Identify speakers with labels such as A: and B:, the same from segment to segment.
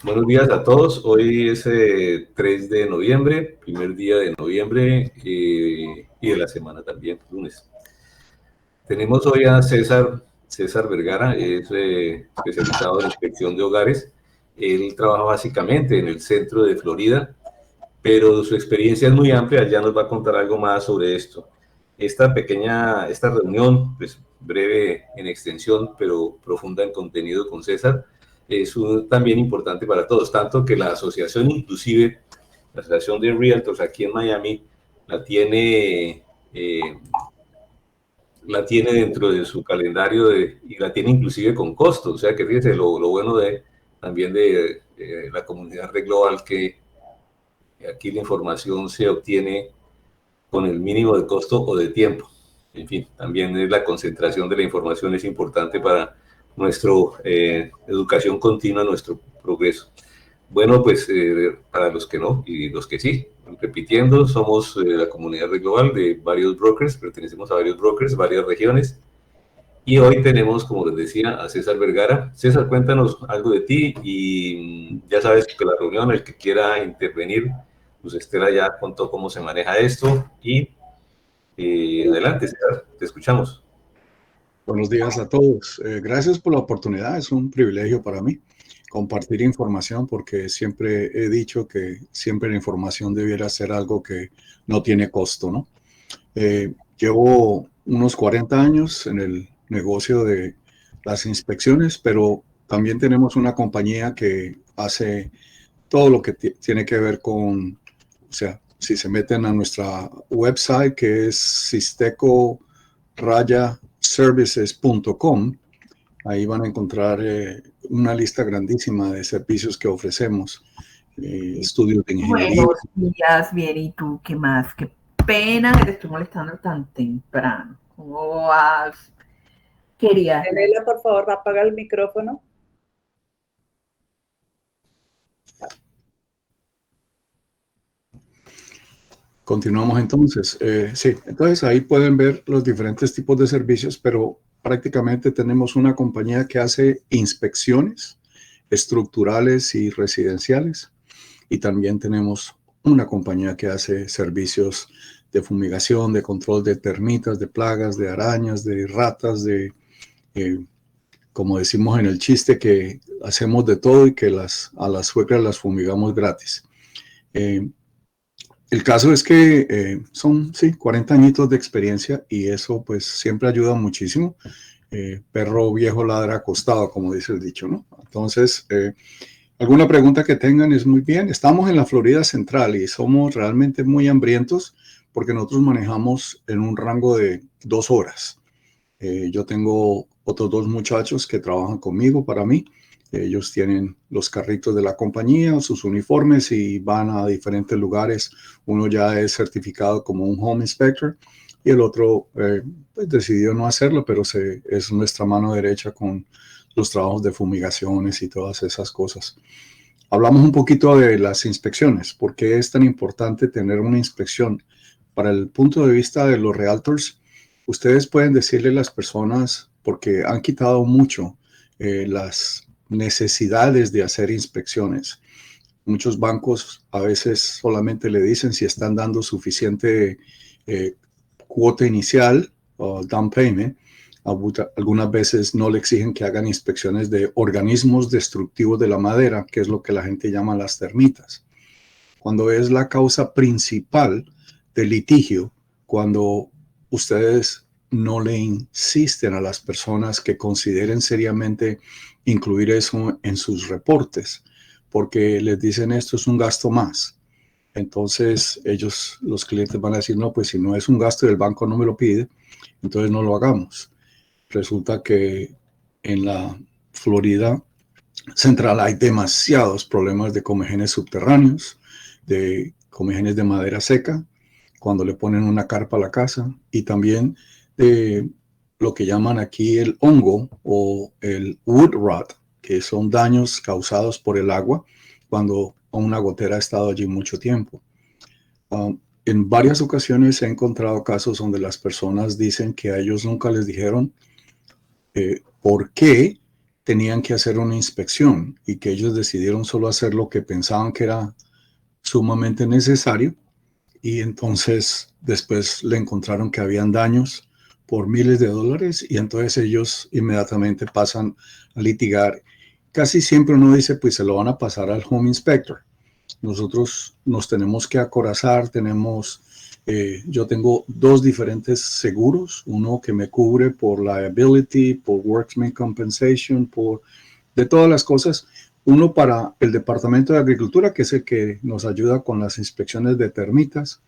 A: Buenos días a todos. Hoy es 3 de noviembre, primer día de noviembre y de la semana también, lunes. Tenemos hoy a César Vergara, es especializado en inspección de hogares. Él trabaja básicamente en el centro de Florida, pero su experiencia es muy amplia. Ya nos va a contar algo más sobre esto. Esta reunión, pues breve en extensión, pero profunda en contenido con César, es también importante para todos, tanto que la asociación, inclusive la Asociación de Realtors aquí en Miami, la tiene, eh, la tiene dentro de su calendario y la tiene inclusive con costo. O sea que fíjese lo bueno también de la comunidad Red Global, que aquí la información se obtiene con el mínimo de costo o de tiempo. En fin, también la concentración de la información es importante para nuestra educación continua, nuestro progreso. Bueno, pues para los que no y los que sí, repitiendo, somos la comunidad de global de varios brokers, pertenecemos a varios brokers, varias regiones. Y hoy tenemos, como les decía, a César Vergara. César, cuéntanos algo de ti y ya sabes que la reunión, el que quiera intervenir, pues Estela ya contó cómo se maneja esto y adelante, César, te escuchamos.
B: Buenos días a todos. Gracias por la oportunidad. Es un privilegio para mí compartir información porque siempre he dicho que siempre la información debiera ser algo que no tiene costo, ¿no? Llevo unos 40 años en el negocio de las inspecciones, pero también tenemos una compañía que hace todo lo que tiene que ver con, o sea, si se meten a nuestra website que es sisteco-services.com, ahí van a encontrar una lista grandísima de servicios que ofrecemos, estudios de ingeniería.
C: Buenos días, bien, ¿y tú qué más? Qué pena que te estoy molestando tan temprano. ¿Cómo vas? Quería.
D: Elena, por favor, apaga el micrófono.
B: Continuamos entonces. Sí, entonces ahí pueden ver los diferentes tipos de servicios, pero prácticamente tenemos una compañía que hace inspecciones estructurales y residenciales, y también tenemos una compañía que hace servicios de fumigación, de control de termitas, de plagas, de arañas, de ratas, como decimos en el chiste, que hacemos de todo y que a las suegras las fumigamos gratis. El caso es que son, sí, 40 añitos de experiencia y eso pues siempre ayuda muchísimo. Perro viejo ladra acostado, como dice el dicho, ¿no? Entonces, alguna pregunta que tengan es muy bien. Estamos en la Florida Central y somos realmente muy hambrientos porque nosotros manejamos en un rango de 2 horas. Yo tengo otros 2 muchachos que trabajan conmigo para mí. Ellos tienen los carritos de la compañía, sus uniformes y van a diferentes lugares. Uno ya es certificado como un home inspector y el otro pues decidió no hacerlo, pero es nuestra mano derecha con los trabajos de fumigaciones y todas esas cosas. Hablamos un poquito de las inspecciones. ¿Por qué es tan importante tener una inspección? Para el punto de vista de los realtors, ustedes pueden decirle a las personas, porque han quitado mucho las necesidades de hacer inspecciones. Muchos bancos a veces solamente le dicen si están dando suficiente cuota inicial o down payment. Algunas veces no le exigen que hagan inspecciones de organismos destructivos de la madera, que es lo que la gente llama las termitas. Cuando es la causa principal del litigio, cuando ustedes no le insisten a las personas que consideren seriamente incluir eso en sus reportes, porque les dicen esto es un gasto más. Entonces ellos, los clientes van a decir, no, pues si no es un gasto y el banco no me lo pide, entonces no lo hagamos. Resulta que en la Florida Central hay demasiados problemas de comegenes subterráneos, de comegenes de madera seca, cuando le ponen una carpa a la casa, y también de lo que llaman aquí el hongo o el wood rot, que son daños causados por el agua cuando una gotera ha estado allí mucho tiempo. En varias ocasiones he encontrado casos donde las personas dicen que a ellos nunca les dijeron por qué tenían que hacer una inspección y que ellos decidieron solo hacer lo que pensaban que era sumamente necesario, y entonces después le encontraron que habían daños por miles de dólares, y entonces ellos inmediatamente pasan a litigar. Casi siempre uno dice, pues se lo van a pasar al home inspector. Nosotros nos tenemos que acorazar, yo tengo dos diferentes seguros, uno que me cubre por liability, por workman's compensation, de todas las cosas. Uno para el Departamento de Agricultura, que es el que nos ayuda con las inspecciones de termitas,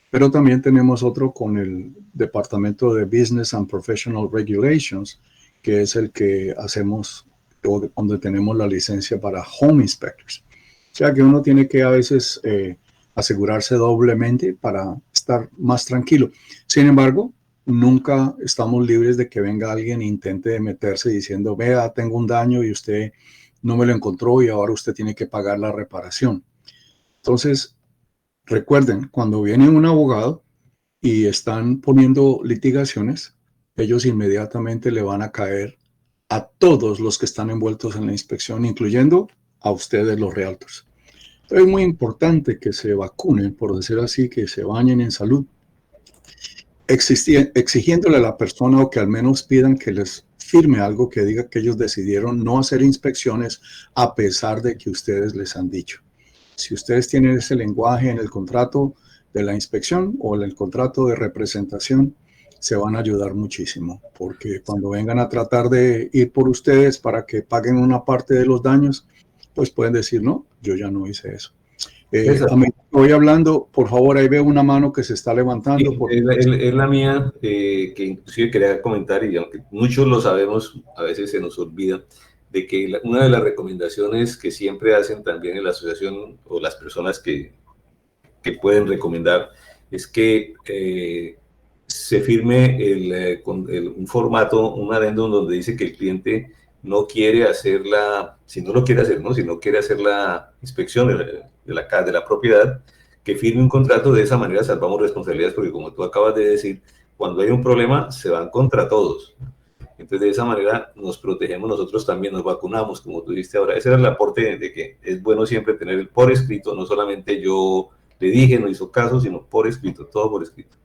B: pero también tenemos otro con el Departamento de Business and Professional Regulations, que es el que hacemos donde tenemos la licencia para home inspectors. O sea que uno tiene que a veces asegurarse doblemente para estar más tranquilo. Sin embargo, nunca estamos libres de que venga alguien e intente meterse diciendo, vea, tengo un daño y usted no me lo encontró y ahora usted tiene que pagar la reparación. Entonces, recuerden, cuando viene un abogado y están poniendo litigaciones, ellos inmediatamente le van a caer a todos los que están envueltos en la inspección, incluyendo a ustedes los realtors. Entonces es muy importante que se vacunen, por decir así, que se bañen en salud, exigiéndole a la persona, o que al menos pidan que les firme algo que diga que ellos decidieron no hacer inspecciones a pesar de que ustedes les han dicho. Si ustedes tienen ese lenguaje en el contrato de la inspección o en el contrato de representación, se van a ayudar muchísimo, porque cuando vengan a tratar de ir por ustedes para que paguen una parte de los daños, pues pueden decir, no, yo ya no hice eso. A mí voy hablando, por favor, ahí veo una mano que se está levantando.
A: Sí, es la mía, que inclusive quería comentar, y aunque muchos lo sabemos, a veces se nos olvida, de que una de las recomendaciones que siempre hacen también en la asociación, o las personas que pueden recomendar, es que se firme un formato, un adendum donde dice que el cliente no quiere hacer si no lo quiere hacer, ¿no? Si no quiere hacer la inspección de la propiedad, que firme un contrato. De esa manera salvamos responsabilidades, porque como tú acabas de decir, cuando hay un problema se van contra todos. Entonces de esa manera nos protegemos nosotros también, nos vacunamos, como tú dijiste ahora. Ese era el aporte de que es bueno siempre tener el por escrito, no solamente yo le dije, no hizo caso, sino por escrito, todo por escrito.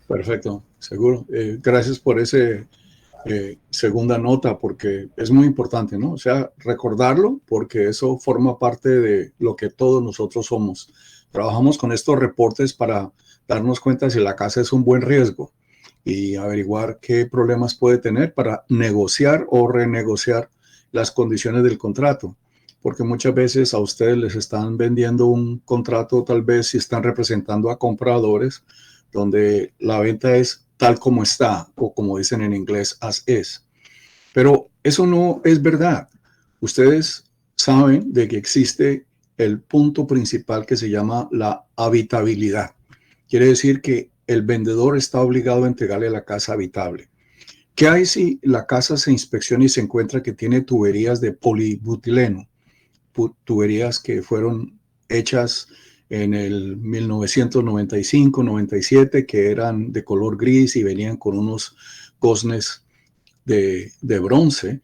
B: Perfecto, seguro. Gracias por ese segunda nota, porque es muy importante, ¿no? O sea, recordarlo, porque eso forma parte de lo que todos nosotros somos. Trabajamos con estos reportes para darnos cuenta si la casa es un buen riesgo y averiguar qué problemas puede tener para negociar o renegociar las condiciones del contrato. Porque muchas veces a ustedes les están vendiendo un contrato, tal vez si están representando a compradores, donde la venta es tal como está, o como dicen en inglés, as is. Pero eso no es verdad. Ustedes saben de que existe el punto principal que se llama la habitabilidad. Quiere decir que el vendedor está obligado a entregarle la casa habitable. ¿Qué hay si la casa se inspecciona y se encuentra que tiene tuberías de polibutileno? Tuberías que fueron hechas en el 1995-97, que eran de color gris y venían con unos goznes de bronce,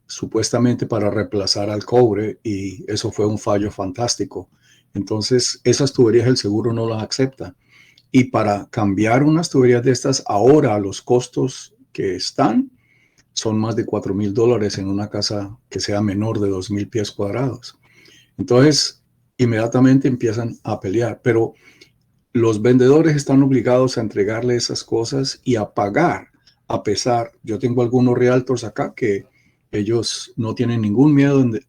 B: supuestamente para reemplazar al cobre, y eso fue un fallo fantástico. Entonces, esas tuberías el seguro no las acepta. Y para cambiar unas tuberías de estas ahora, los costos que están son más de $4,000 en una casa que sea menor de 2,000 pies cuadrados. Entonces, inmediatamente empiezan a pelear, pero los vendedores están obligados a entregarle esas cosas y a pagar, a pesar. Yo tengo algunos realtors acá que ellos no tienen ningún miedo en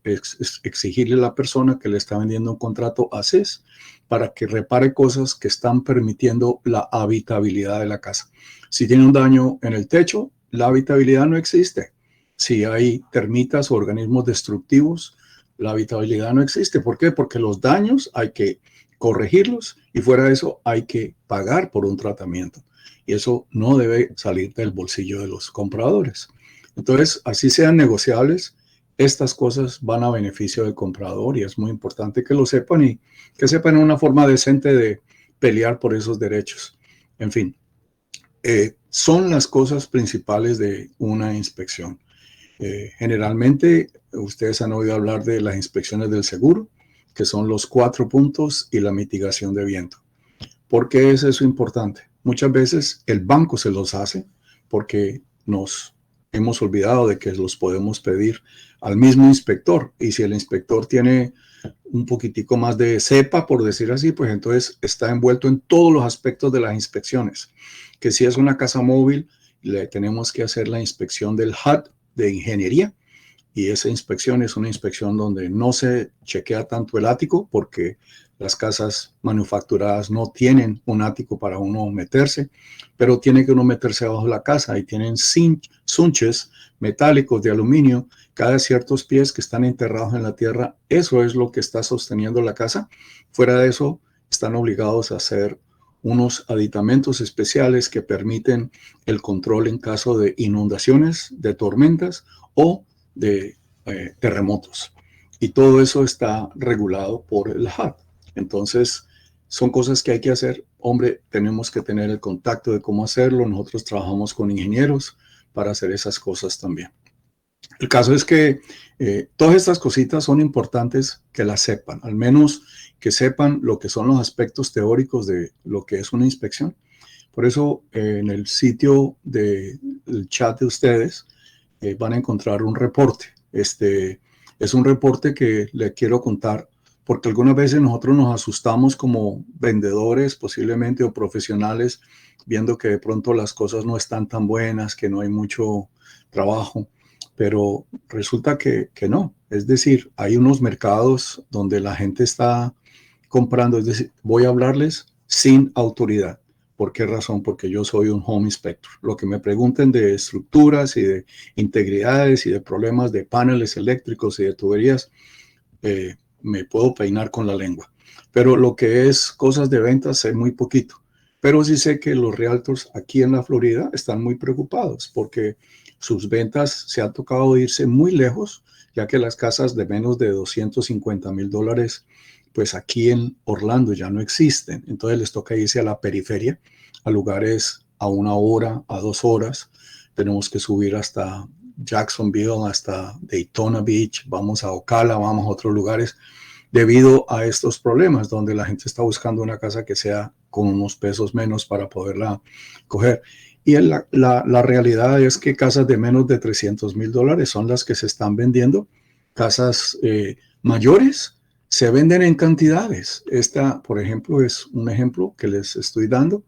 B: exigirle a la persona que le está vendiendo un contrato ACES para que repare cosas que están permitiendo la habitabilidad de la casa. Si tiene un daño en el techo, la habitabilidad no existe. Si hay termitas o organismos destructivos, la habitabilidad no existe. ¿Por qué? Porque los daños hay que corregirlos, y fuera de eso hay que pagar por un tratamiento. Y eso no debe salir del bolsillo de los compradores. Entonces, así sean negociables, estas cosas van a beneficio del comprador, y es muy importante que lo sepan, y que sepan una forma decente de pelear por esos derechos. En fin, son las cosas principales de una inspección. Generalmente, ustedes han oído hablar de las inspecciones del seguro, que son los 4 puntos y la mitigación de viento. ¿Por qué es eso importante? Muchas veces el banco se los hace porque nos hemos olvidado de que los podemos pedir al mismo inspector. Y si el inspector tiene un poquitico más de cepa, por decir así, pues entonces está envuelto en todos los aspectos de las inspecciones. Que si es una casa móvil, le tenemos que hacer la inspección del HUD de ingeniería. Y esa inspección es una inspección donde no se chequea tanto el ático porque las casas manufacturadas no tienen un ático para uno meterse, pero tiene que uno meterse abajo de la casa y tienen sunches metálicos de aluminio cada ciertos pies que están enterrados en la tierra. Eso es lo que está sosteniendo la casa. Fuera de eso, están obligados a hacer unos aditamentos especiales que permiten el control en caso de inundaciones, de tormentas o de terremotos. Y todo eso está regulado por el HUD. Entonces, son cosas que hay que hacer. Hombre, tenemos que tener el contacto de cómo hacerlo. Nosotros trabajamos con ingenieros para hacer esas cosas también. El caso es que todas estas cositas son importantes que las sepan, al menos que sepan lo que son los aspectos teóricos de lo que es una inspección. Por eso, en el sitio del chat de ustedes, van a encontrar un reporte. Es un reporte que le quiero contar porque algunas veces nosotros nos asustamos como vendedores posiblemente o profesionales viendo que de pronto las cosas no están tan buenas, que no hay mucho trabajo, pero resulta que no. Es decir, hay unos mercados donde la gente está comprando, es decir, voy a hablarles sin autoridad. ¿Por qué razón? Porque yo soy un home inspector. Lo que me pregunten de estructuras y de integridades y de problemas de paneles eléctricos y de tuberías, me puedo peinar con la lengua. Pero lo que es cosas de ventas sé muy poquito. Pero sí sé que los realtors aquí en la Florida están muy preocupados porque sus ventas se han tocado irse muy lejos, ya que las casas de menos de $250,000 pues aquí en Orlando ya no existen. Entonces les toca irse a la periferia, a lugares a 1 hora, a 2 horas. Tenemos que subir hasta Jacksonville, hasta Daytona Beach, vamos a Ocala, vamos a otros lugares, debido a estos problemas, donde la gente está buscando una casa que sea con unos pesos menos para poderla coger. Y la realidad es que casas de menos de $300,000 son las que se están vendiendo. Casas mayores se venden en cantidades. Esta, por ejemplo, es un ejemplo que les estoy dando.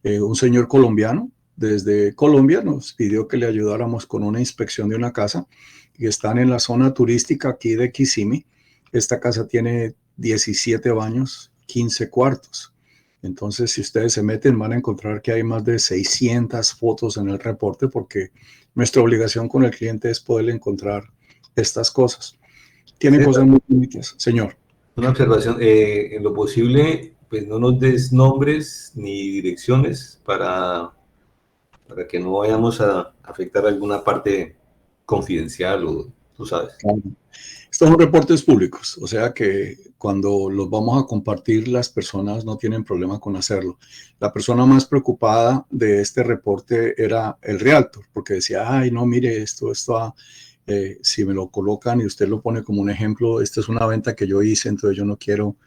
B: Un señor colombiano desde Colombia nos pidió que le ayudáramos con una inspección de una casa que están en la zona turística aquí de Kissimmee. Esta casa tiene 17 baños, 15 cuartos. Entonces, si ustedes se meten, van a encontrar que hay más de 600 fotos en el reporte porque nuestra obligación con el cliente es poderle encontrar estas cosas. Tiene cosas muy bonitas, señor.
A: Una observación, en lo posible, pues no nos des nombres ni direcciones para que no vayamos a afectar alguna parte confidencial o tú sabes.
B: Estos son reportes públicos, o sea que cuando los vamos a compartir las personas no tienen problema con hacerlo. La persona más preocupada de este reporte era el realtor, porque decía, ay no, mire esto si me lo colocan y usted lo pone como un ejemplo, esta es una venta que yo hice, entonces yo no quiero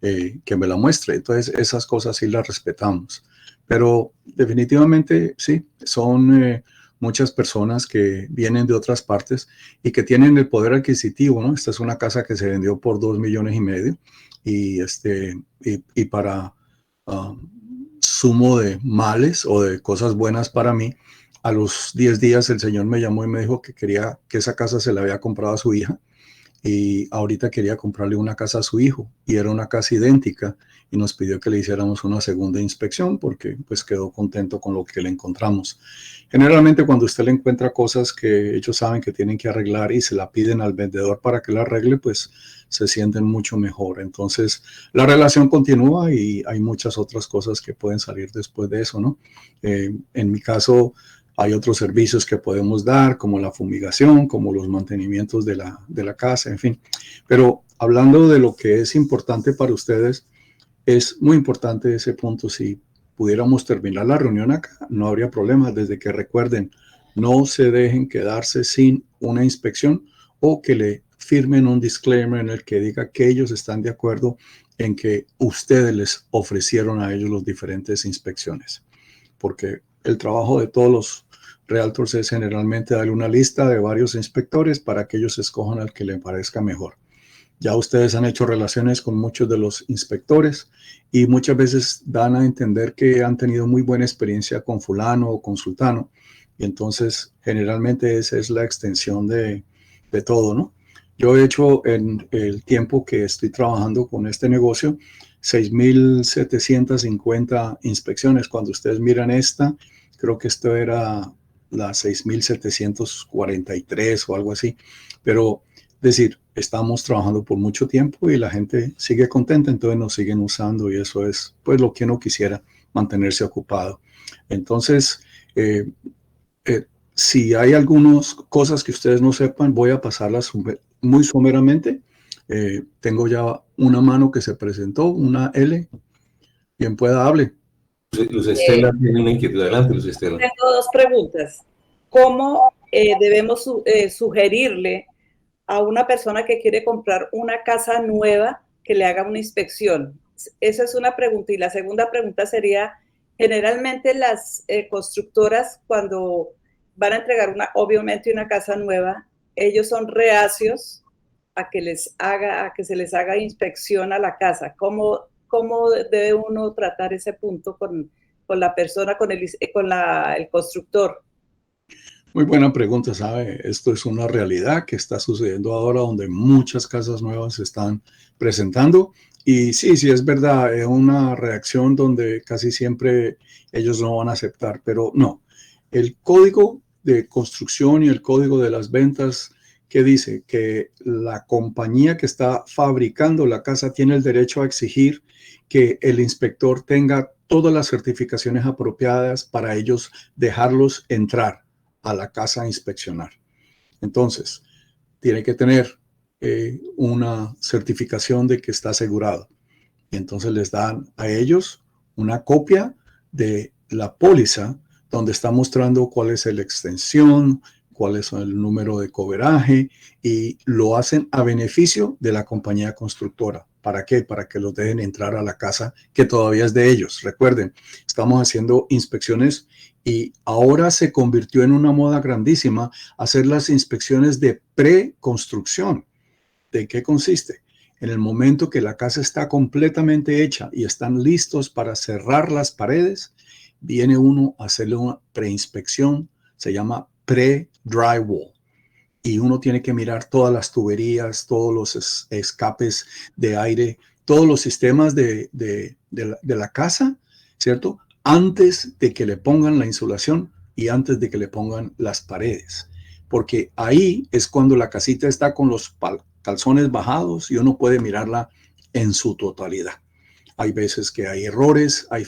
B: que me la muestre. Entonces esas cosas sí las respetamos. Pero definitivamente sí, son muchas personas que vienen de otras partes y que tienen el poder adquisitivo, ¿no? Esta es una casa que se vendió por $2,5 millones y para sumo de males o de cosas buenas para mí, a los 10 días el señor me llamó y me dijo que quería que esa casa se la había comprado a su hija y ahorita quería comprarle una casa a su hijo y era una casa idéntica y nos pidió que le hiciéramos una segunda inspección porque pues quedó contento con lo que le encontramos. Generalmente cuando usted le encuentra cosas que ellos saben que tienen que arreglar y se la piden al vendedor para que la arregle, pues se sienten mucho mejor. Entonces la relación continúa y hay muchas otras cosas que pueden salir después de eso, ¿no? En mi caso, hay otros servicios que podemos dar, como la fumigación, como los mantenimientos de la casa, en fin. Pero hablando de lo que es importante para ustedes, es muy importante ese punto. Si pudiéramos terminar la reunión acá, no habría problema, desde que recuerden No se dejen quedarse sin una inspección o que le firmen un disclaimer en el que diga que ellos están de acuerdo en que ustedes les ofrecieron a ellos las diferentes inspecciones. Porque el trabajo de todos los realtors es generalmente darle una lista de varios inspectores para que ellos escojan al que les parezca mejor. Ya ustedes han hecho relaciones con muchos de los inspectores y muchas veces dan a entender que han tenido muy buena experiencia con fulano o con sultano. Y entonces generalmente esa es la extensión de todo, ¿no? Yo he hecho en el tiempo que estoy trabajando con este negocio 6,750 inspecciones. Cuando ustedes miran esta, creo que esto era la 6,743 o algo así. Pero, es decir, estamos trabajando por mucho tiempo y la gente sigue contenta, entonces nos siguen usando y eso es pues lo que uno quisiera, mantenerse ocupado. Entonces, si hay algunas cosas que ustedes no sepan, voy a pasarlas muy someramente. Tengo ya una mano que se presentó, una L. Bien pueda, hable.
A: Luz Estela tiene una inquietud. Adelante, Luz Estela.
D: Tengo dos preguntas. ¿Cómo debemos sugerirle a una persona que quiere comprar una casa nueva que le haga una inspección? Esa es una pregunta. Y la segunda pregunta sería, generalmente las constructoras cuando van a entregar obviamente una casa nueva, ellos son reacios a que se les haga inspección a la casa. ¿Cómo debe uno tratar ese punto con la persona, con el constructor?
B: Muy buena pregunta, ¿sabe? Esto es una realidad que está sucediendo ahora donde muchas casas nuevas se están presentando. Y sí, es verdad, es una reacción donde casi siempre ellos no van a aceptar, pero no. El código de construcción y el código de las ventas que dice que la compañía que está fabricando la casa tiene el derecho a exigir que el inspector tenga todas las certificaciones apropiadas para ellos dejarlos entrar a la casa a inspeccionar. Entonces, tiene que tener una certificación de que está asegurado. Y entonces les dan a ellos una copia de la póliza donde está mostrando cuál es la extensión, cuál es el número de coveraje y lo hacen a beneficio de la compañía constructora. ¿Para qué? Para que los dejen entrar a la casa que todavía es de ellos. Recuerden, estamos haciendo inspecciones y ahora se convirtió en una moda grandísima hacer las inspecciones de preconstrucción. ¿De qué consiste? En el momento que la casa está completamente hecha y están listos para cerrar las paredes, viene uno a hacerle una preinspección, se llama pre-drywall. Y uno tiene que mirar todas las tuberías, todos los escapes de aire, todos los sistemas de la casa, ¿cierto? Antes de que le pongan la insulación y antes de que le pongan las paredes. Porque ahí es cuando la casita está con los calzones bajados y uno puede mirarla en su totalidad. Hay veces que hay errores, hay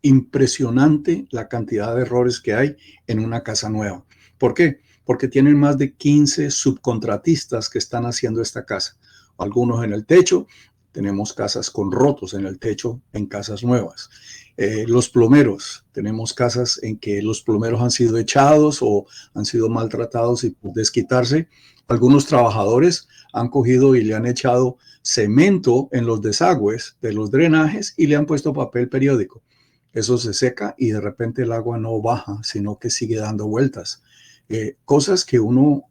B: impresionante la cantidad de errores que hay en una casa nueva. ¿Por qué? Porque tienen más de 15 subcontratistas que están haciendo esta casa. Algunos en el techo, tenemos casas con rotos en el techo en casas nuevas. Los plomeros, tenemos casas en que los plomeros han sido echados o han sido maltratados y por desquitarse, algunos trabajadores han cogido y le han echado cemento en los desagües de los drenajes y le han puesto papel periódico. Eso se seca y de repente el agua no baja, sino que sigue dando vueltas. Cosas que uno,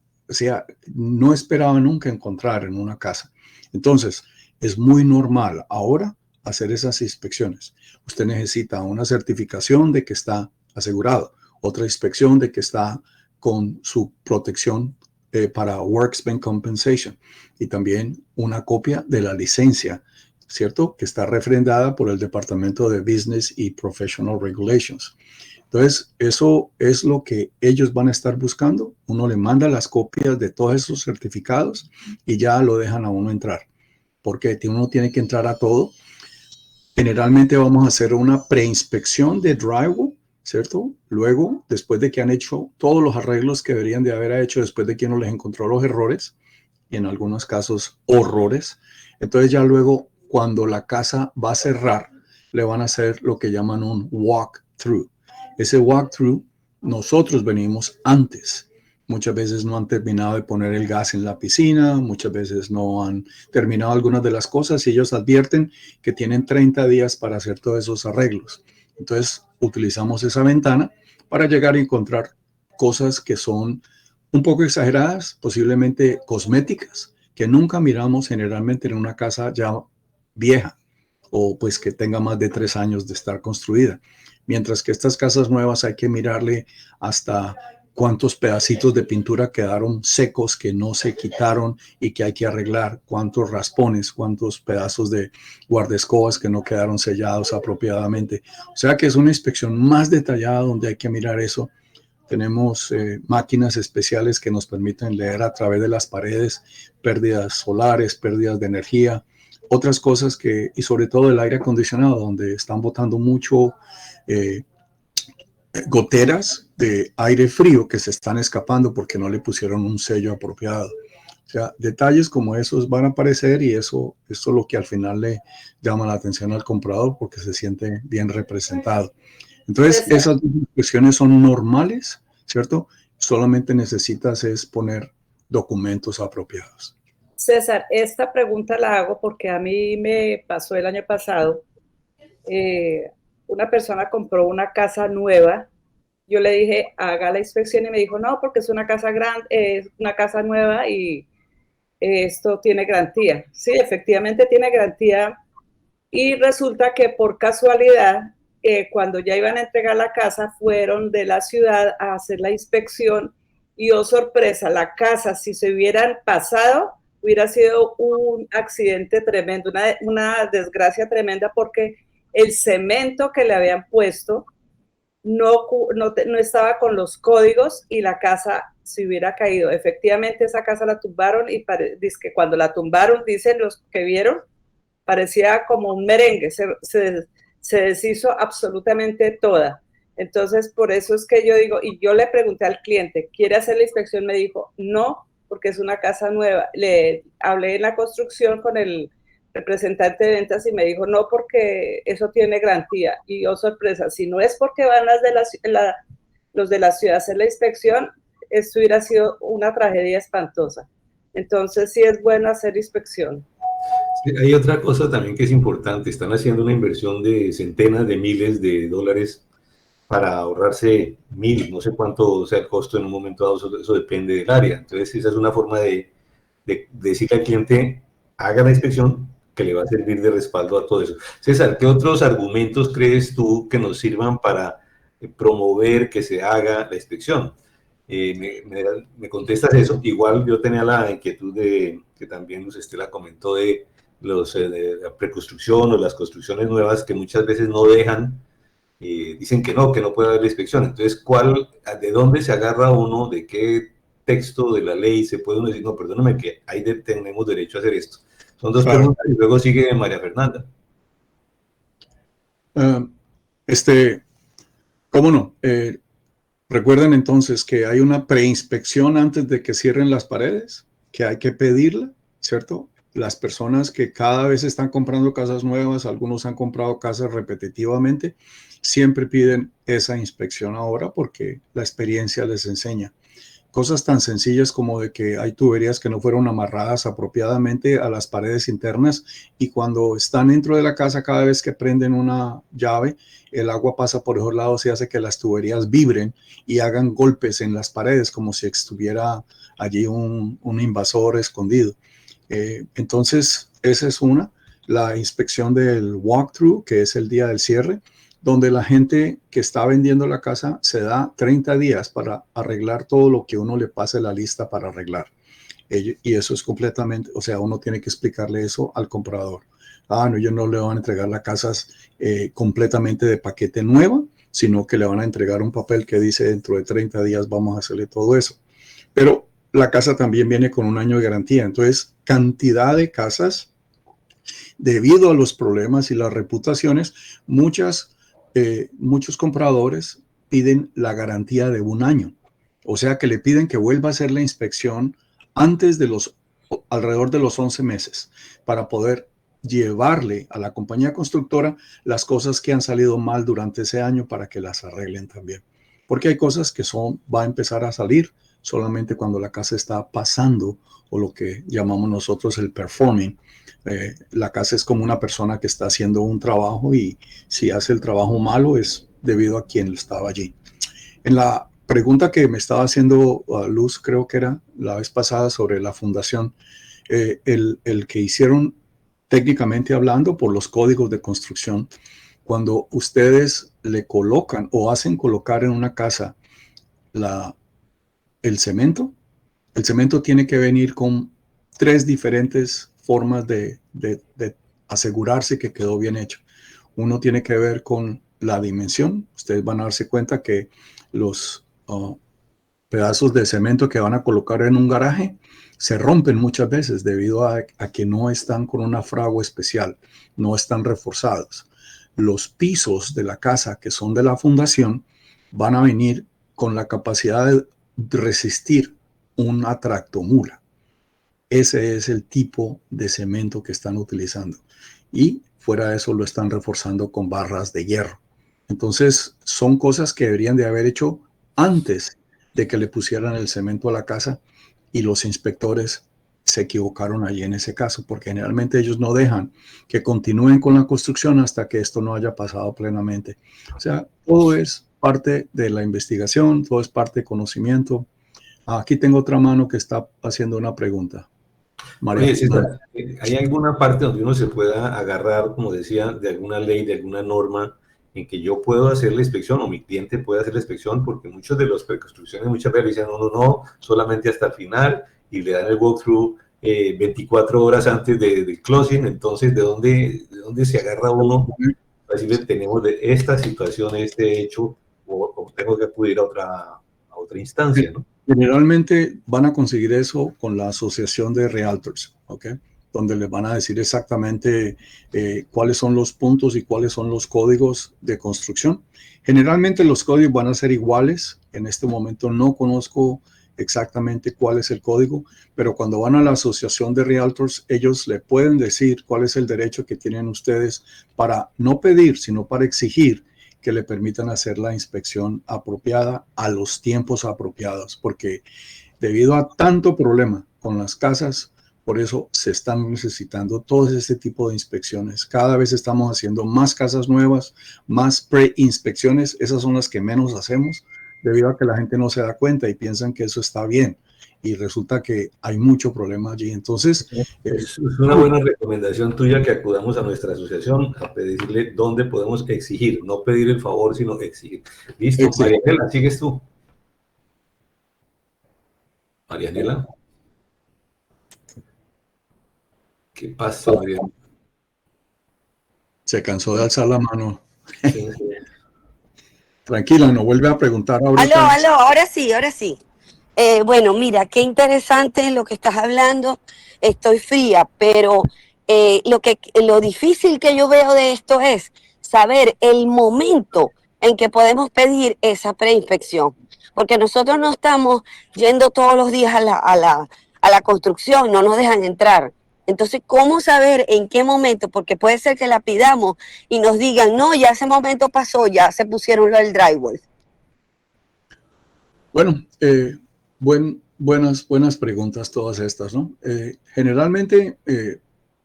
B: no esperaba nunca encontrar en una casa. Entonces, es muy normal ahora hacer esas inspecciones. Usted necesita una certificación de que está asegurado, otra inspección de que está con su protección para Workers' Compensation y también una copia de la licencia, ¿cierto? Que está refrendada por el Departamento de Business y Professional Regulations. Entonces, eso es lo que ellos van a estar buscando. Uno le manda las copias de todos esos certificados y ya lo dejan a uno entrar. Porque uno tiene que entrar a todo. Generalmente vamos a hacer una preinspección de drywall, ¿cierto? Luego, después de que han hecho todos los arreglos que deberían de haber hecho, después de que uno les encontró los errores, y en algunos casos horrores, entonces ya luego, cuando la casa va a cerrar, le van a hacer lo que llaman un walkthrough. Ese walkthrough nosotros venimos antes. Muchas veces no han terminado de poner el gas en la piscina, muchas veces no han terminado algunas de las cosas y ellos advierten que tienen 30 días para hacer todos esos arreglos. Entonces utilizamos esa ventana para llegar a encontrar cosas que son un poco exageradas, posiblemente cosméticas, que nunca miramos generalmente en una casa ya vieja o pues que tenga más de 3 años de estar construida. Mientras que estas casas nuevas hay que mirarle hasta cuántos pedacitos de pintura quedaron secos que no se quitaron y que hay que arreglar, cuántos raspones, cuántos pedazos de guardaescobas que no quedaron sellados apropiadamente. O sea que es una inspección más detallada donde hay que mirar eso. Tenemos máquinas especiales que nos permiten leer a través de las paredes pérdidas solares, pérdidas de energía, otras cosas que, y sobre todo el aire acondicionado, donde están botando mucho goteras de aire frío que se están escapando porque no le pusieron un sello apropiado. O sea, detalles como esos van a aparecer y esto es lo que al final le llama la atención al comprador porque se siente bien representado. Entonces, esas cuestiones son normales, ¿cierto? Solamente necesitas es poner documentos apropiados.
D: César, esta pregunta la hago porque a mí me pasó el año pasado. Una persona compró una casa nueva. Yo le dije, haga la inspección y me dijo, no, porque es una casa grande, es una casa nueva y esto tiene garantía. Sí, efectivamente tiene garantía. Y resulta que por casualidad, cuando ya iban a entregar la casa, fueron de la ciudad a hacer la inspección y, oh sorpresa, la casa, si se hubieran pasado, hubiera sido un accidente tremendo, una desgracia tremenda porque el cemento que le habían puesto no estaba con los códigos y la casa se hubiera caído. Efectivamente, esa casa la tumbaron y dice que cuando la tumbaron, dicen los que vieron, parecía como un merengue, se deshizo absolutamente toda. Entonces, por eso es que yo digo, y yo le pregunté al cliente, ¿quiere hacer la inspección? Me dijo, no, porque es una casa nueva. Le hablé en la construcción con el representante de ventas y me dijo, no, porque eso tiene garantía. Y oh sorpresa, si no es porque van los de la ciudad a hacer la inspección, esto hubiera sido una tragedia espantosa. Entonces, sí es bueno hacer inspección.
A: Hay otra cosa también que es importante, están haciendo una inversión de centenas de miles de dólares para ahorrarse no sé cuánto sea el costo en un momento dado, eso depende del área. Entonces esa es una forma de decirle al cliente, haga la inspección que le va a servir de respaldo a todo eso. César, ¿qué otros argumentos crees tú que nos sirvan para promover que se haga la inspección? Me contestas eso. Igual yo tenía la inquietud de, que también Luz Estela comentó, de la preconstrucción o las construcciones nuevas que muchas veces no dejan, dicen que no puede haber la inspección. Entonces, ¿de dónde se agarra uno? ¿De qué texto de la ley se puede uno decir, no, perdóname, que ahí tenemos derecho a hacer esto? Son dos preguntas y luego sigue María Fernanda.
B: ¿Cómo no? Recuerden entonces que hay una preinspección antes de que cierren las paredes, que hay que pedirla, ¿cierto? Las personas que cada vez están comprando casas nuevas, algunos han comprado casas repetitivamente, siempre piden esa inspección ahora porque la experiencia les enseña. Cosas tan sencillas como de que hay tuberías que no fueron amarradas apropiadamente a las paredes internas y cuando están dentro de la casa, cada vez que prenden una llave, el agua pasa por esos lados y hace que las tuberías vibren y hagan golpes en las paredes como si estuviera allí un invasor escondido. Entonces, esa es una. La inspección del walkthrough, que es el día del cierre, donde la gente que está vendiendo la casa se da 30 días para arreglar todo lo que uno le pase la lista para arreglar. Y eso es completamente, o sea, uno tiene que explicarle eso al comprador. No, ellos no le van a entregar las casas completamente de paquete nueva, sino que le van a entregar un papel que dice dentro de 30 días vamos a hacerle todo eso. Pero la casa también viene con 1 año de garantía. Entonces, cantidad de casas, debido a los problemas y las reputaciones, muchos compradores piden la garantía de 1 año. O sea que le piden que vuelva a hacer la inspección antes de alrededor de los 11 meses para poder llevarle a la compañía constructora las cosas que han salido mal durante ese año para que las arreglen también. porque hay cosas que va a empezar a salir solamente cuando la casa está pasando, o lo que llamamos nosotros el performing. La casa es como una persona que está haciendo un trabajo, y si hace el trabajo malo es debido a quien estaba allí. En la pregunta que me estaba haciendo Luz, creo que era la vez pasada, sobre la fundación, el que hicieron técnicamente hablando por los códigos de construcción, cuando ustedes le colocan o hacen colocar en una casa el cemento tiene que venir con 3 diferentes formas de asegurarse que quedó bien hecho. Uno tiene que ver con la dimensión. Ustedes van a darse cuenta que los pedazos de cemento que van a colocar en un garaje se rompen muchas veces debido a que no están con una fragua especial, no están reforzados. Los pisos de la casa, que son de la fundación, van a venir con la capacidad de resistir una tractomula. Ese es el tipo de cemento que están utilizando, y fuera de eso lo están reforzando con barras de hierro. Entonces son cosas que deberían de haber hecho antes de que le pusieran el cemento a la casa, y los inspectores se equivocaron allí en ese caso, porque generalmente ellos no dejan que continúen con la construcción hasta que esto no haya pasado plenamente. O sea, todo es parte de la investigación, todo es parte de conocimiento. Aquí tengo otra mano que está haciendo una pregunta. María.
A: Oye, César, ¿hay alguna parte donde uno se pueda agarrar, como decía, de alguna ley, de alguna norma en que yo puedo hacer la inspección o mi cliente puede hacer la inspección? Porque muchos de los preconstrucciones muchas veces dicen, no, solamente hasta el final, y le dan el walkthrough 24 horas antes del closing. Entonces, ¿de dónde se agarra uno? Así que tenemos de esta situación, este hecho, o tengo que acudir a otra instancia, ¿no?
B: Generalmente van a conseguir eso con la Asociación de Realtors, ¿ok? Donde les van a decir exactamente cuáles son los puntos y cuáles son los códigos de construcción. Generalmente los códigos van a ser iguales. En este momento no conozco exactamente cuál es el código, pero cuando van a la Asociación de Realtors, ellos le pueden decir cuál es el derecho que tienen ustedes para no pedir, sino para exigir que le permitan hacer la inspección apropiada a los tiempos apropiados, porque debido a tanto problema con las casas, por eso se están necesitando todo este tipo de inspecciones. Cada vez estamos haciendo más casas nuevas, más pre-inspecciones. Esas son las que menos hacemos, debido a que la gente no se da cuenta y piensan que eso está bien, y resulta que hay mucho problema allí. Entonces,
A: es una buena recomendación tuya que acudamos a nuestra asociación a pedirle dónde podemos exigir, no pedir el favor, sino exigir. Listo, Marianela, ¿sigues tú? Marianela. ¿Qué pasa, Marianela?
B: Se cansó de alzar la mano.
A: Sí.
B: Tranquila, no vuelve a preguntar ahorita.
E: Aló, ahora sí. Bueno, mira, qué interesante lo que estás hablando. Estoy fría, pero lo difícil que yo veo de esto es saber el momento en que podemos pedir esa preinspección, porque nosotros no estamos yendo todos los días a la construcción, no nos dejan entrar. Entonces, ¿cómo saber en qué momento? Porque puede ser que la pidamos y nos digan, no, ya ese momento pasó, ya se pusieron lo del drywall.
B: Bueno, buenas preguntas todas estas, ¿no? Generalmente,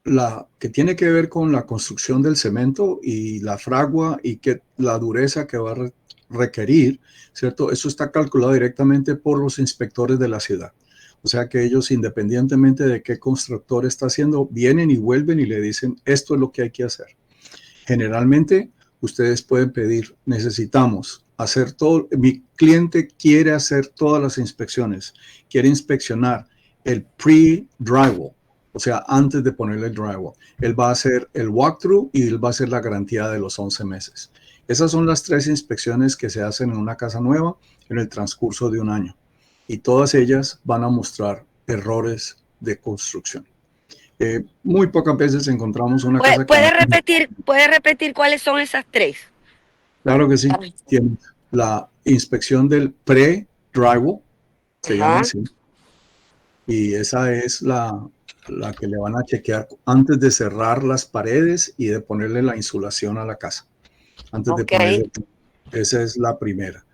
B: la que tiene que ver con la construcción del cemento y la fragua y la dureza que va a requerir, ¿cierto? Eso está calculado directamente por los inspectores de la ciudad. O sea que ellos, independientemente de qué constructor está haciendo, vienen y vuelven y le dicen, esto es lo que hay que hacer. Generalmente, ustedes pueden pedir, necesitamos hacer todo, mi cliente quiere hacer todas las inspecciones, quiere inspeccionar el pre-drywall, o sea, antes de ponerle el drywall. Él va a hacer el walkthrough y él va a hacer la garantía de los 11 meses. Esas son las 3 inspecciones que se hacen en una casa nueva en el transcurso de un año. Y todas ellas van a mostrar errores de construcción. Muy pocas veces encontramos una casa que...
E: ¿Puede repetir cuáles son esas 3?
B: Claro que sí. Tienes la inspección del pre-drywall, se llama así. Y esa es la que le van a chequear antes de cerrar las paredes y de ponerle la insulación a la casa. Antes de ponerle, esa es la primera.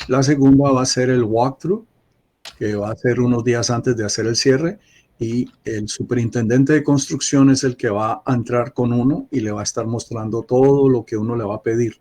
B: La segunda va a ser el walkthrough, que va a ser unos días antes de hacer el cierre, y el superintendente de construcción es el que va a entrar con uno y le va a estar mostrando todo lo que uno le va a pedir.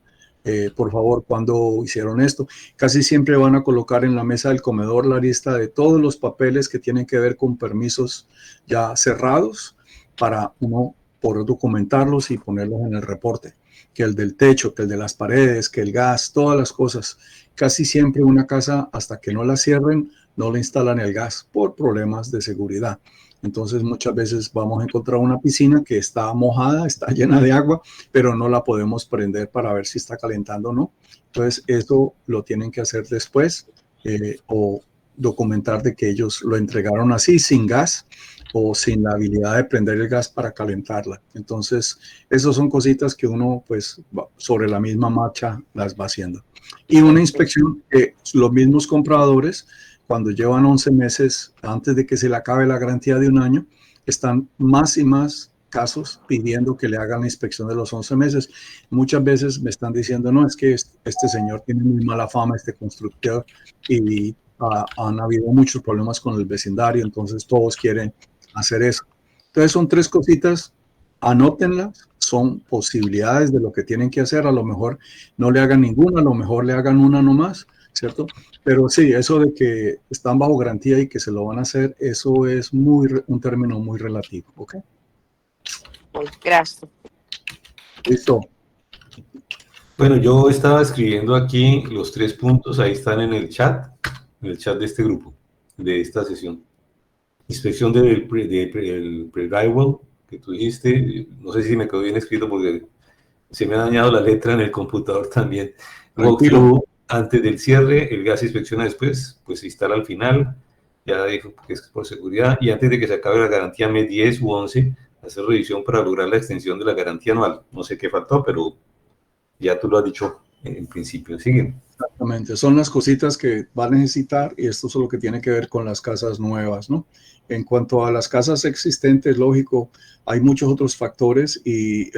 B: Por favor, ¿cuándo hicieron esto? Casi siempre van a colocar en la mesa del comedor la lista de todos los papeles que tienen que ver con permisos ya cerrados para uno poder documentarlos y ponerlos en el reporte. Que el del techo, que el de las paredes, que el gas, todas las cosas. Casi siempre una casa, hasta que no la cierren, no le instalan el gas por problemas de seguridad. Entonces muchas veces vamos a encontrar una piscina que está mojada, está llena de agua, pero no la podemos prender para ver si está calentando o no. Entonces eso lo tienen que hacer después o documentar de que ellos lo entregaron así, sin gas o sin la habilidad de prender el gas para calentarla. Entonces, esas son cositas que uno, pues, sobre la misma marcha las va haciendo. Y una inspección que los mismos compradores, cuando llevan 11 meses antes de que se le acabe la garantía de un año, están más y más casos pidiendo que le hagan la inspección de los 11 meses. Muchas veces me están diciendo, no, es que este señor tiene muy mala fama, este constructor, y han habido muchos problemas con el vecindario, entonces todos quieren hacer eso. Entonces son 3 cositas, anótenlas, son posibilidades de lo que tienen que hacer. A lo mejor no le hagan ninguna, a lo mejor le hagan una nomás, ¿cierto? Pero sí, eso de que están bajo garantía y que se lo van a hacer, eso es un término muy relativo, ¿ok?
E: Gracias.
B: Listo.
A: Bueno, yo estaba escribiendo aquí los 3 puntos, ahí están en el chat de este grupo, de esta sesión. Inspección del pre-drywall, que tú dijiste, no sé si me quedó bien escrito porque se me ha dañado la letra en el computador también. Walkthrough antes del cierre, el gas se inspecciona después, pues se instala al final, ya dijo que es por seguridad, y antes de que se acabe la garantía mes 10 u 11, hacer revisión para lograr la extensión de la garantía anual. No sé qué faltó, pero ya tú lo has dicho en principio. Sigue.
B: Exactamente, son las cositas que va a necesitar y esto es lo que tiene que ver con las casas nuevas, ¿no? En cuanto a las casas existentes, lógico, hay muchos otros factores y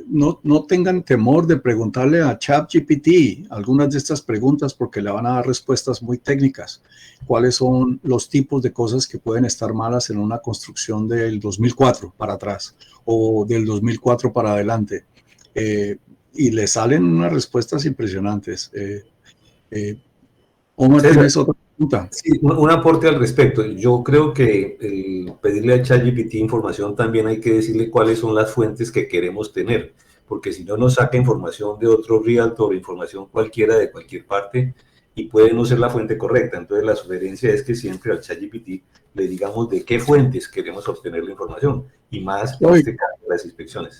B: no tengan temor de preguntarle a ChatGPT algunas de estas preguntas porque le van a dar respuestas muy técnicas. ¿Cuáles son los tipos de cosas que pueden estar malas en una construcción del 2004 para atrás o del 2004 para adelante? Y le salen unas respuestas impresionantes. Omar, ¿tienes otra pregunta?
A: Sí, un aporte al respecto. Yo creo que pedirle a ChatGPT información también hay que decirle cuáles son las fuentes que queremos tener, porque si no nos saca información de otro realtor, información cualquiera de cualquier parte, y puede no ser la fuente correcta. Entonces la sugerencia es que siempre al ChatGPT le digamos de qué fuentes queremos obtener la información, y más en este caso las inspecciones.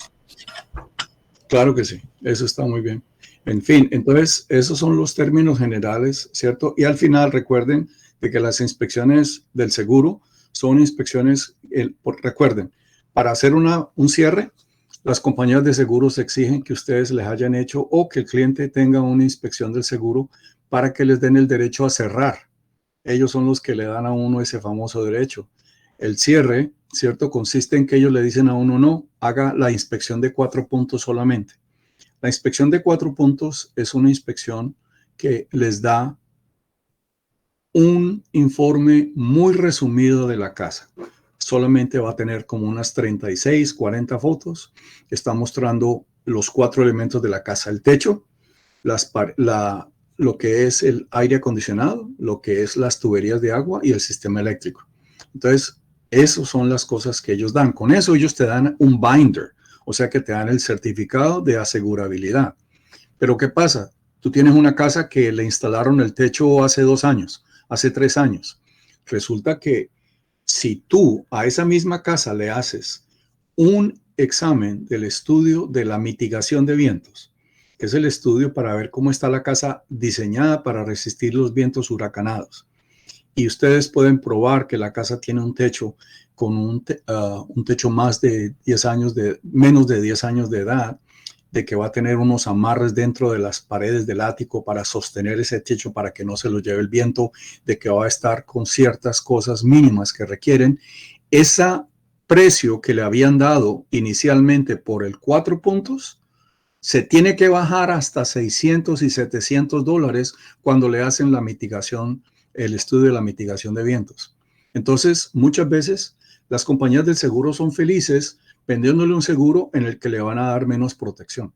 B: Claro que sí, eso está muy bien. En fin, entonces esos son los términos generales, ¿cierto? Y al final recuerden de que las inspecciones del seguro son inspecciones, recuerden, para hacer un cierre, las compañías de seguros exigen que ustedes les hayan hecho o que el cliente tenga una inspección del seguro para que les den el derecho a cerrar. Ellos son los que le dan a uno ese famoso derecho. El cierre, ¿cierto? Consiste en que ellos le dicen a uno, no, haga la inspección de 4 puntos solamente. La inspección de 4 puntos es una inspección que les da un informe muy resumido de la casa. Solamente va a tener como unas 36, 40 fotos. Está mostrando los 4 elementos de la casa. El techo, lo que es el aire acondicionado, lo que es las tuberías de agua y el sistema eléctrico. Entonces, esas son las cosas que ellos dan. Con eso ellos te dan un binder, o sea que te dan el certificado de asegurabilidad. Pero ¿qué pasa? Tú tienes una casa que le instalaron el techo hace 2 años, hace 3 años. Resulta que si tú a esa misma casa le haces un examen del estudio de la mitigación de vientos, que es el estudio para ver cómo está la casa diseñada para resistir los vientos huracanados, y ustedes pueden probar que la casa tiene un techo con un techo más de 10 años menos de 10 años de edad, de que va a tener unos amarres dentro de las paredes del ático para sostener ese techo para que no se lo lleve el viento, de que va a estar con ciertas cosas mínimas que requieren. Ese precio que le habían dado inicialmente por el 4 puntos se tiene que bajar hasta 600 y 700 dólares cuando le hacen la mitigación, el estudio de la mitigación de vientos. Entonces, muchas veces las compañías del seguro son felices vendiéndole un seguro en el que le van a dar menos protección.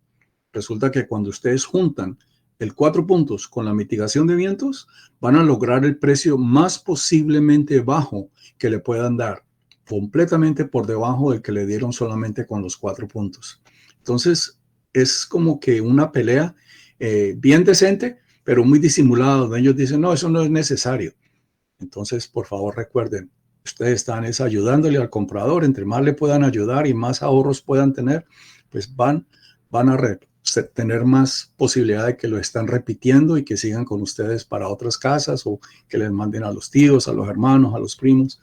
B: Resulta que cuando ustedes juntan el 4 puntos con la mitigación de vientos, van a lograr el precio más posiblemente bajo que le puedan dar, completamente por debajo del que le dieron solamente con los 4 puntos. Entonces, es como que una pelea bien decente, pero muy disimulada, donde ellos dicen, no, eso no es necesario. Entonces, por favor, recuerden, ustedes están ayudándole al comprador, entre más le puedan ayudar y más ahorros puedan tener, pues van a tener más posibilidad de que lo están repitiendo y que sigan con ustedes para otras casas o que les manden a los tíos, a los hermanos, a los primos.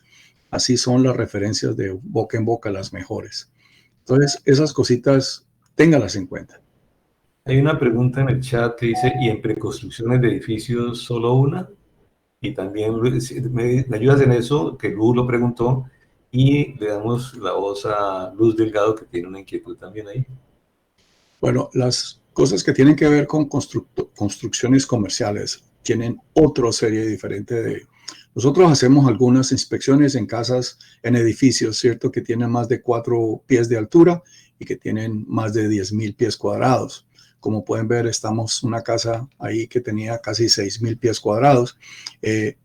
B: Así son las referencias de boca en boca las mejores. Entonces, esas cositas, ténganlas en cuenta.
A: Hay una pregunta en el chat que dice, ¿y en preconstrucciones de edificios solo una? Y también me ayudas en eso, que Luz lo preguntó, y le damos la voz a Luz Delgado, que tiene una inquietud también ahí.
B: Bueno, las cosas que tienen que ver con construcciones comerciales tienen otra serie diferente de... Nosotros hacemos algunas inspecciones en casas, en edificios, ¿cierto? Que tienen más de 4 pies de altura y que tienen más de 10,000 pies cuadrados. Como pueden ver, estamos en una casa ahí que tenía casi 6,000 pies cuadrados,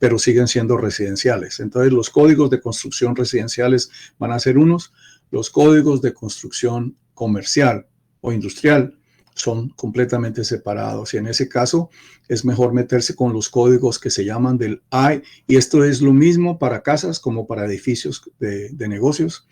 B: pero siguen siendo residenciales. Entonces, los códigos de construcción residenciales van a ser unos, los códigos de construcción comercial o industrial son completamente separados, y en ese caso es mejor meterse con los códigos que se llaman del I, y esto es lo mismo para casas como para edificios de negocios,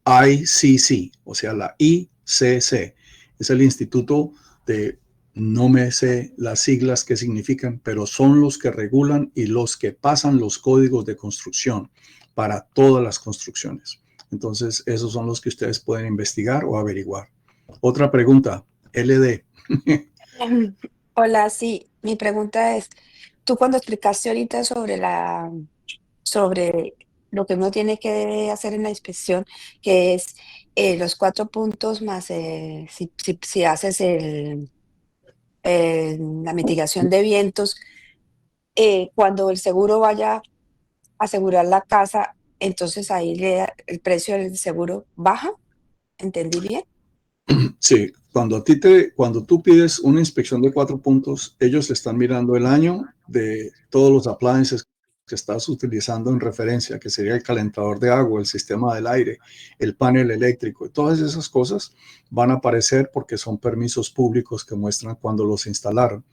B: ICC, o sea, la ICC, es el Instituto de, no me sé las siglas que significan, pero son los que regulan y los que pasan los códigos de construcción para todas las construcciones. Entonces, esos son los que ustedes pueden investigar o averiguar. Otra pregunta, LD.
E: Hola, sí, mi pregunta es, tú cuando explicaste ahorita sobre lo que uno tiene que hacer en la inspección, que es los 4 puntos más si haces la mitigación de vientos, cuando el seguro vaya a asegurar la casa, entonces ahí el precio del seguro baja, ¿entendí bien?
B: Sí, cuando tú pides una inspección de 4 puntos, ellos están mirando el año de todos los appliances que estás utilizando en referencia, que sería el calentador de agua, el sistema del aire, el panel eléctrico, y todas esas cosas van a aparecer porque son permisos públicos que muestran cuando los instalaron.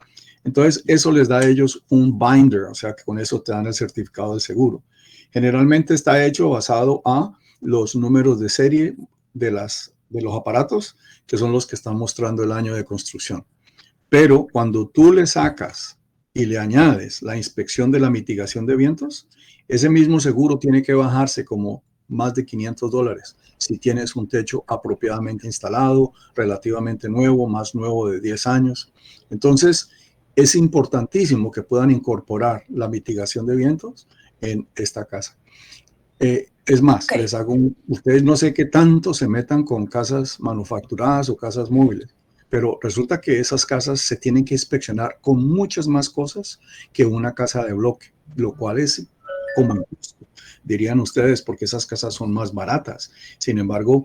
B: Entonces, eso les da a ellos un binder, o sea, que con eso te dan el certificado de seguro. Generalmente está hecho basado a los números de serie de los aparatos, que son los que están mostrando el año de construcción. Pero cuando tú le sacas y le añades la inspección de la mitigación de vientos, ese mismo seguro tiene que bajarse como más de 500 dólares si tienes un techo apropiadamente instalado, relativamente nuevo, más nuevo de 10 años. Entonces, es importantísimo que puedan incorporar la mitigación de vientos en esta casa. Es más,
E: Ok.
B: ustedes no sé qué tanto se metan con casas manufacturadas o casas móviles, pero resulta que esas casas se tienen que inspeccionar con muchas más cosas que una casa de bloque, lo cual es como injusto, dirían ustedes, porque esas casas son más baratas. Sin embargo,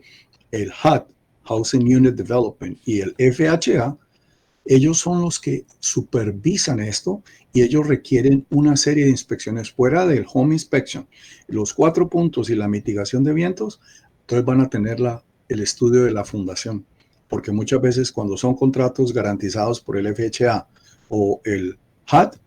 B: el HUD, Housing Unit Development, y el FHA, ellos son los que supervisan esto y ellos requieren una serie de inspecciones fuera del home inspection. Los 4 puntos y la mitigación de vientos, entonces van a tener el estudio de la fundación, porque muchas veces cuando son contratos garantizados por el FHA o el HUD,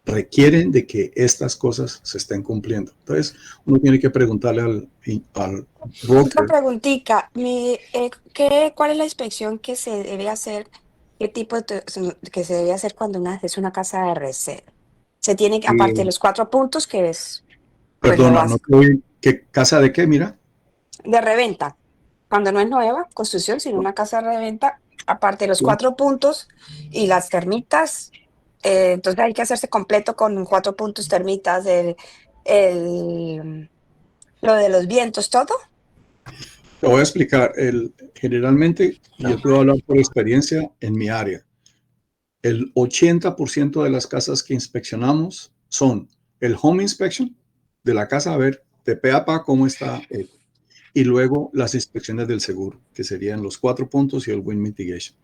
B: requieren de que estas cosas se estén cumpliendo. Entonces, uno tiene que preguntarle al
E: Otra
B: broker.
E: preguntita, ¿cuál es la inspección que se debe hacer? ¿Qué tipo que se debe hacer cuando es una casa de reserva? Se tiene, aparte de los 4 puntos, que es pues lo
B: Perdona, no
E: básico,
B: te oí. ¿Qué casa de qué? Mira.
E: de reventa, cuando no es nueva construcción, sino una casa de reventa, aparte de los 4 puntos y las termitas, entonces hay que hacerse completo con 4 puntos, termitas, lo de los vientos, todo.
B: Te voy a explicar. Generalmente, yo puedo hablar por experiencia en mi área. El 80% de las casas que inspeccionamos son el home inspection de la casa, a ver de pe a pa cómo está, y luego las inspecciones del seguro, que serían los 4 puntos y el wind mitigation.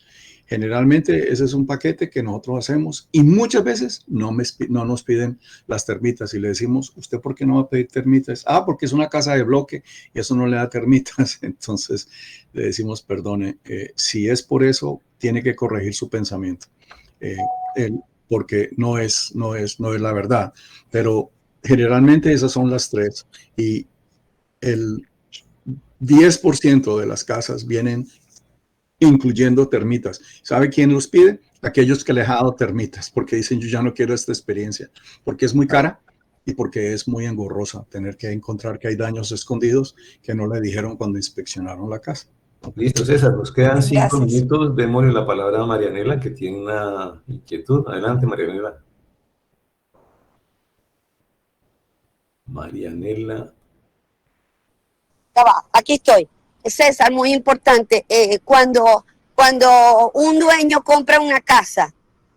B: Generalmente ese es un paquete que nosotros hacemos y muchas veces no nos piden las termitas y le decimos, ¿usted por qué no va a pedir termitas? Ah, porque es una casa de bloque y eso no le da termitas. Entonces le decimos, perdone, si es por eso, tiene que corregir su pensamiento. Porque no es la verdad. Pero generalmente esas son las 3 y el 10% de las casas vienen incluyendo termitas. ¿Sabe quién los pide? Aquellos que les ha dado termitas, porque dicen yo ya no quiero esta experiencia, porque es muy cara y porque es muy engorrosa tener que encontrar que hay daños escondidos que no le dijeron cuando inspeccionaron la casa.
A: Listo, César, nos quedan 5
E: Gracias.
A: minutos. Démosle la palabra a Marianela, que tiene una inquietud. Adelante, Marianela. Marianela.
E: Ya va, aquí estoy. César, muy importante. Cuando un dueño compra una casa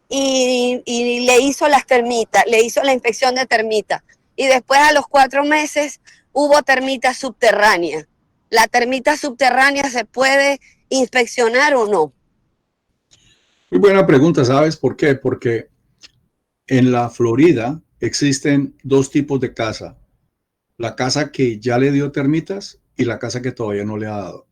E: y le hizo las termitas, le hizo la inspección de termitas, y después a los 4 meses hubo termitas subterráneas. ¿La termita subterránea se puede inspeccionar o no?
B: Muy buena pregunta, ¿sabes por qué? Porque en la Florida existen 2 tipos de casa. La casa que ya le dio termitas y la casa que todavía no le ha dado.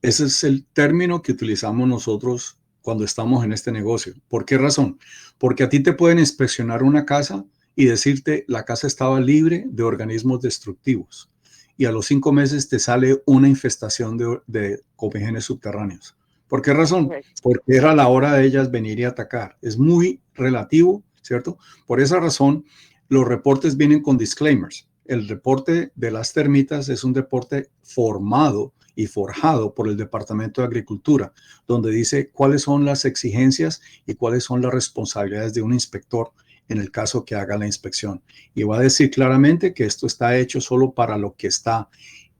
B: Ese es el término que utilizamos nosotros cuando estamos en este negocio. ¿Por qué razón? Porque a ti te pueden inspeccionar una casa y decirte la casa estaba libre de organismos destructivos. Y a los 5 meses te sale una infestación de copegenes subterráneos. ¿Por qué razón? Porque era la hora de ellas venir y atacar. Es muy relativo, ¿cierto? Por esa razón, los reportes vienen con disclaimers. El reporte de las termitas es un reporte formado y forjado por el Departamento de Agricultura, donde dice cuáles son las exigencias y cuáles son las responsabilidades de un inspector en el caso que haga la inspección. Y va a decir claramente que esto está hecho solo para lo que está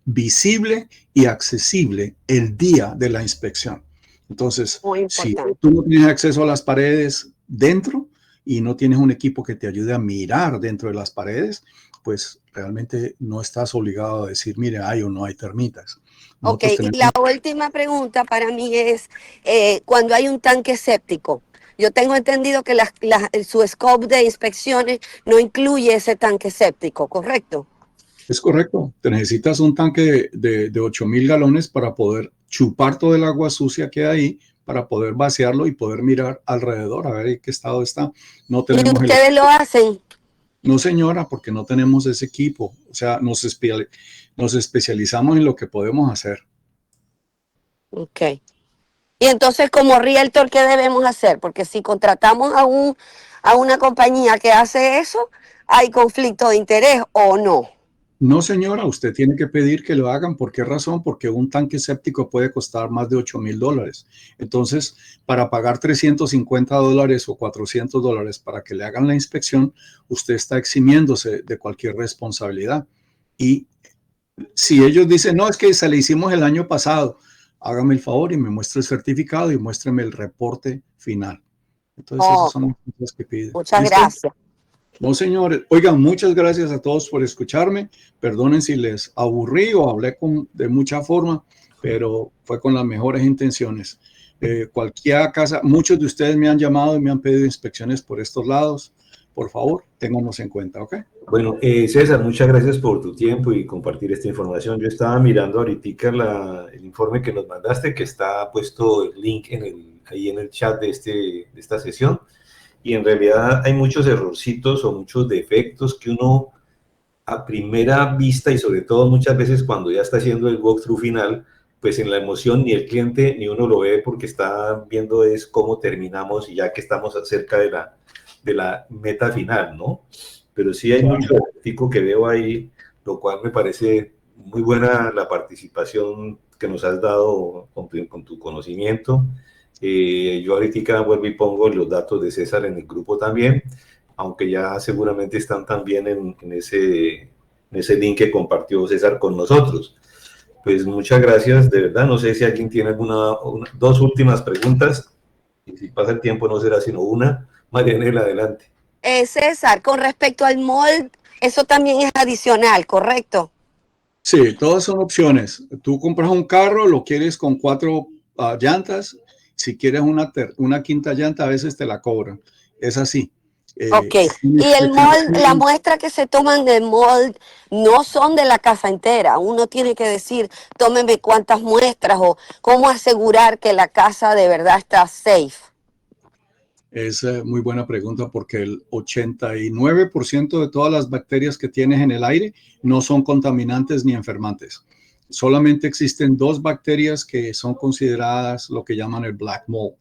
B: visible y accesible el día de la inspección. Entonces, si tú no tienes acceso a las paredes dentro y no tienes un equipo que te ayude a mirar dentro de las paredes, pues realmente no estás obligado a decir, mire, hay o no hay termitas.
E: Ok, y la última pregunta para mí es, cuando hay un tanque séptico, yo tengo entendido que su scope de inspecciones no incluye ese tanque séptico, ¿correcto?
B: Es correcto. Te necesitas un tanque de 8,000 galones para poder chupar todo el agua sucia que hay ahí, para poder vaciarlo y poder mirar alrededor a ver en qué estado está. No tenemos
E: ¿Y ustedes lo hacen?
B: No, señora, porque no tenemos ese equipo. O sea, nos especializamos en lo que podemos hacer.
E: Ok. Y entonces, como realtor, ¿qué debemos hacer? Porque si contratamos a una compañía que hace eso, ¿hay conflicto de interés o no?
B: No, señora, usted tiene que pedir que lo hagan. ¿Por qué razón? Porque un tanque séptico puede costar más de $8,000. Entonces, para pagar $350 o $400 para que le hagan la inspección, usted está eximiéndose de cualquier responsabilidad. Y si ellos dicen, no, es que se le hicimos el año pasado, hágame el favor y me muestre el certificado y muéstreme el reporte final. Entonces, esas son las cosas que piden.
E: Muchas gracias.
B: No, señores. Oigan, muchas gracias a todos por escucharme. Perdonen si les aburrí o hablé de mucha forma, pero fue con las mejores intenciones. Cualquier casa, muchos de ustedes me han llamado y me han pedido inspecciones por estos lados. Por favor, téngannos en cuenta, ¿ok?
A: Bueno, César, muchas gracias por tu tiempo y compartir esta información. Yo estaba mirando ahorita el informe que nos mandaste, que está puesto el link ahí en el chat de esta sesión. Y en realidad hay muchos errorcitos o muchos defectos que uno a primera vista y sobre todo muchas veces cuando ya está haciendo el walkthrough final, pues en la emoción ni el cliente ni uno lo ve porque está viendo es cómo terminamos y ya que estamos cerca de la meta final, ¿no? Pero sí hay mucho defecto que veo ahí, lo cual me parece muy buena la participación que nos has dado con tu conocimiento. Yo ahorita vuelvo y pongo los datos de César en el grupo también, aunque ya seguramente están también en ese link que compartió César con nosotros. Pues muchas gracias, de verdad. No sé si alguien tiene dos últimas preguntas. Y si pasa el tiempo no será sino una. Marianela, adelante.
E: César, con respecto al molde, eso también es adicional, ¿correcto?
B: Sí, todas son opciones. Tú compras un carro, lo quieres con 4 llantas. Si quieres una quinta llanta, a veces te la cobran. Es así.
E: Ok. Y el molde, la muestra que se toman del molde no son de la casa entera. Uno tiene que decir, tómeme cuántas muestras o cómo asegurar que la casa de verdad está safe.
B: Es muy buena pregunta porque el 89% de todas las bacterias que tienes en el aire no son contaminantes ni enfermantes. Solamente existen 2 bacterias que son consideradas lo que llaman el black mold.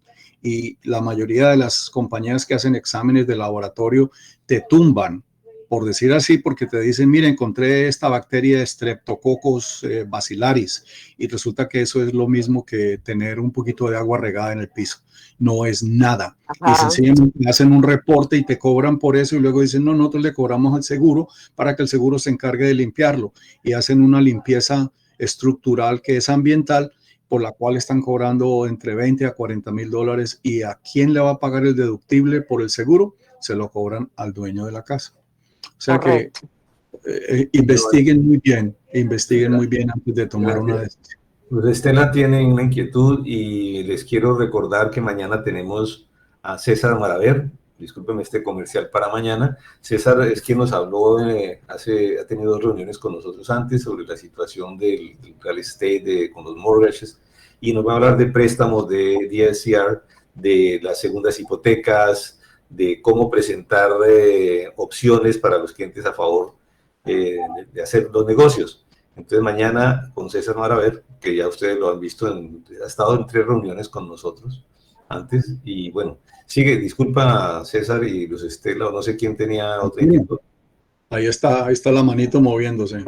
B: Y la mayoría de las compañías que hacen exámenes de laboratorio te tumban, por decir así, porque te dicen, mira, encontré esta bacteria Streptococcus bacillaris, y resulta que eso es lo mismo que tener un poquito de agua regada en el piso. No es nada.
E: Ajá.
B: Y sencillamente hacen un reporte y te cobran por eso y luego dicen, no, nosotros le cobramos al seguro para que el seguro se encargue de limpiarlo, y hacen una limpieza estructural que es ambiental, por la cual están cobrando entre 20 a 40 mil dólares. ¿Y a quién le va a pagar el deductible por el seguro? Se lo cobran al dueño de la casa. O sea
E: Correcto.
B: que investiguen muy bien antes de tomar una decisión.
A: Pues Estela tiene una inquietud y les quiero recordar que mañana tenemos a César Maraver. Discúlpeme este comercial para mañana. César es quien nos habló, ha tenido 2 reuniones con nosotros antes sobre la situación del real estate, con los mortgages, y nos va a hablar de préstamos de DSCR, de las segundas hipotecas, de cómo presentar opciones para los clientes a favor de hacer los negocios. Entonces mañana con César Maraver, que ya ustedes lo han visto, ha estado en 3 reuniones con nosotros antes, y bueno, sigue, disculpa César y Luz Estela, no sé quién tenía otra inquietud.
B: Ahí está la manito moviéndose.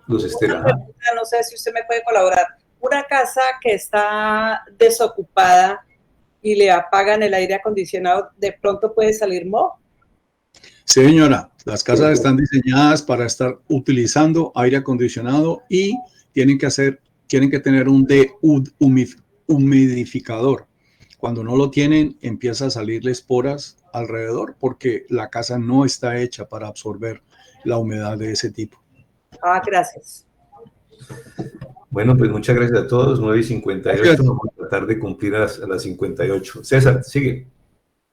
A: Luz Estela.
D: No sé si usted me puede colaborar. Una casa que está desocupada y le apagan el aire acondicionado, ¿de pronto puede salir moho?
B: Sí, señora, las casas están diseñadas para estar utilizando aire acondicionado y tienen que tener un dehumidificador. Cuando no lo tienen, empieza a salirles esporas alrededor porque la casa no está hecha para absorber la humedad de ese tipo.
D: Gracias.
A: Bueno, pues muchas gracias a todos. 9:58, vamos a tratar de cumplir a las 58. César, sigue.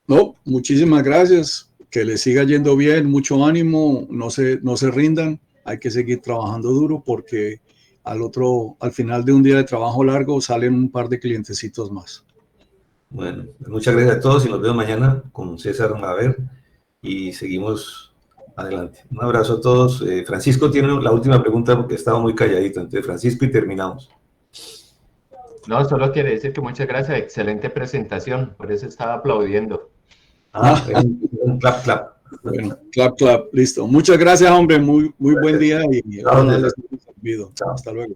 B: No, muchísimas gracias. Que les siga yendo bien, mucho ánimo, no se rindan, hay que seguir trabajando duro porque al final de un día de trabajo largo salen un par de clientecitos más.
A: Bueno, muchas gracias a todos y nos vemos mañana con César Maraver y seguimos adelante. Un abrazo a todos. Francisco tiene la última pregunta porque estaba muy calladito, entonces Francisco y terminamos.
F: No, solo quiere decir que muchas gracias, excelente presentación, por eso estaba aplaudiendo.
A: Un clap, clap.
B: Bueno, clap, clap, listo. Muchas gracias, hombre, muy buen día y
A: Chao,
B: hasta luego.